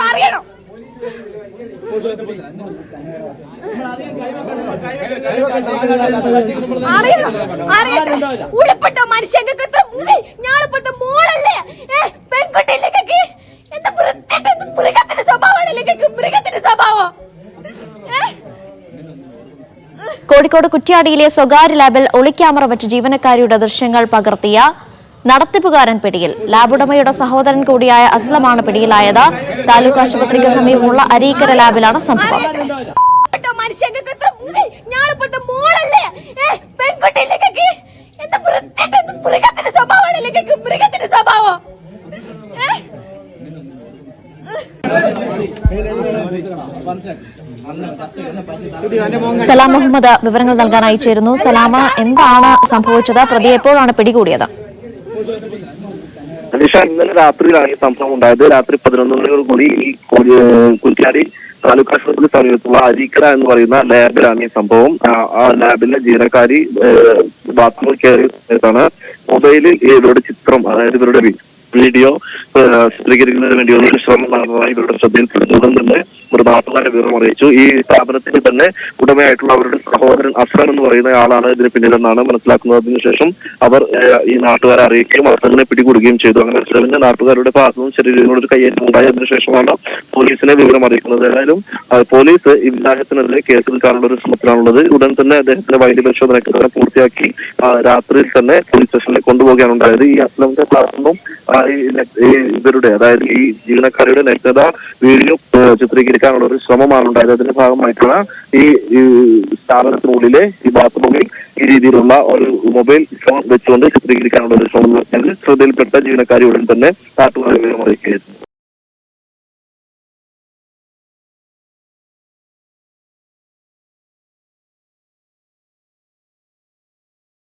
അറിയണം. ഉളിപ്പെട്ട മനുഷ്യങ്ങൾക്ക് ഞാളിപ്പെട്ട മോളല്ലേ പെൺകുട്ടിയിലേക്ക് എന്താ മൃഗത്തിന്റെ സ്വഭാവമാണല്ലേ മൃഗത്തിന്റെ സ്വഭാവം. കോഴിക്കോട് കുറ്റ്യാടിയിലെ സ്വകാര്യ ലാബിൽ ഒളിക്യാമറ വെച്ച് ജീവനക്കാരിയുടെ ദൃശ്യങ്ങൾ പകർത്തിയ നടത്തിപ്പുകാരൻ പിടിയിൽ. ലാബുടമയുടെ സഹോദരൻ കൂടിയായ അസ്ലമാണ് പിടിയിലായത്. താലൂക്ക് ആശുപത്രിക്ക് സമീപമുള്ള അരീക്കര ലാബിലാണ് സംഭവം. സലാം മുഹമ്മദ് വിവരങ്ങൾ നൽകാനായി ചേരുന്നു. സലാമ, എന്താണ് സംഭവിച്ചത്? പ്രതിയെ എപ്പോഴാണ് പിടികൂടിയത്? നിഷ, ഇന്നലെ രാത്രിയിലാണ് ഈ സംഭവം ഉണ്ടായത്. രാത്രി 11:00 ഈ കുറ്റ്യാടി താലൂക്ക് ആശുപത്രി സമീപത്തുള്ള അരീക്കര എന്ന് പറയുന്ന ലാബിലാണ് ഈ സംഭവം. ആ ലാബിലെ ജീവനക്കാരി ബാത്റൂമിൽ കയറിയ സമയത്താണ് മൊബൈലിൽ ഇവരുടെ ചിത്രം, അതായത് ഇവരുടെ വീഡിയോ ചിത്രീകരിക്കുന്നതിന് വേണ്ടി ഒരു ശ്രമം നടന്നതായി ഇവരുടെ ശ്രദ്ധയിൽപ്പെടുന്നതും തന്നെ ഒരു നാട്ടുകാരെ വിവരം അറിയിച്ചു. ഈ സ്ഥാപനത്തിൽ തന്നെ ഉടമയായിട്ടുള്ള അവരുടെ സഹോദരൻ അസ്ലം എന്ന് പറയുന്ന ആളാണ് ഇതിന് പിന്നിലെന്നാണ് മനസ്സിലാക്കുന്നത്. അതിനുശേഷം അവർ ഈ നാട്ടുകാരെ അറിയിക്കുകയും അസ്ലമിനെ പിടികൂടുകയും ചെയ്തു. അങ്ങനെ അസ്ലമിന്റെ നാട്ടുകാരുടെ ഭാഗത്തുനിന്നും ശരീരത്തിനോടൊരു കയ്യേറ്റം ഉണ്ടായി. അതിനുശേഷമാണ് പോലീസിനെ വിവരം അറിയിക്കുന്നത്. ഏതായാലും പോലീസ് ഇദ്ദേഹത്തിനെതിരെ കേസെടുക്കാനുള്ള ഒരു ശ്രമത്തിലാണുള്ളത്. ഉടൻ തന്നെ അദ്ദേഹത്തിന്റെ വൈദ്യ പരിശോധന പൂർത്തിയാക്കി രാത്രിയിൽ തന്നെ പോലീസ് സ്റ്റേഷനിലേക്ക് കൊണ്ടുപോവുകയാണ് ഉണ്ടായത്. ഈ അസ്ലമിന്റെ ഭാഗത്തുനിന്നും ഇവരുടെ, അതായത് ഈ ജീവനക്കാരുടെ നഗ്നത വീഡിയോ ചിത്രീകരിക്കാനുള്ള ഒരു ശ്രമമാണ് ഉണ്ടായത്. അതിന്റെ ഭാഗമായിട്ടുള്ള ഈ സ്ഥാപനത്തിനുള്ളിലെ ഈ ബാത്റൂമിൽ ഈ രീതിയിലുള്ള ഒരു മൊബൈൽ ഫോൺ വെച്ചുകൊണ്ട് ചിത്രീകരിക്കാനുള്ള ഒരു ശ്രമം ശ്രദ്ധയിൽപ്പെട്ട ജീവനക്കാരി ഉടൻ തന്നെ നാട്ടുകാരെ വിവരം അറിയിക്കുകയായിരുന്നു.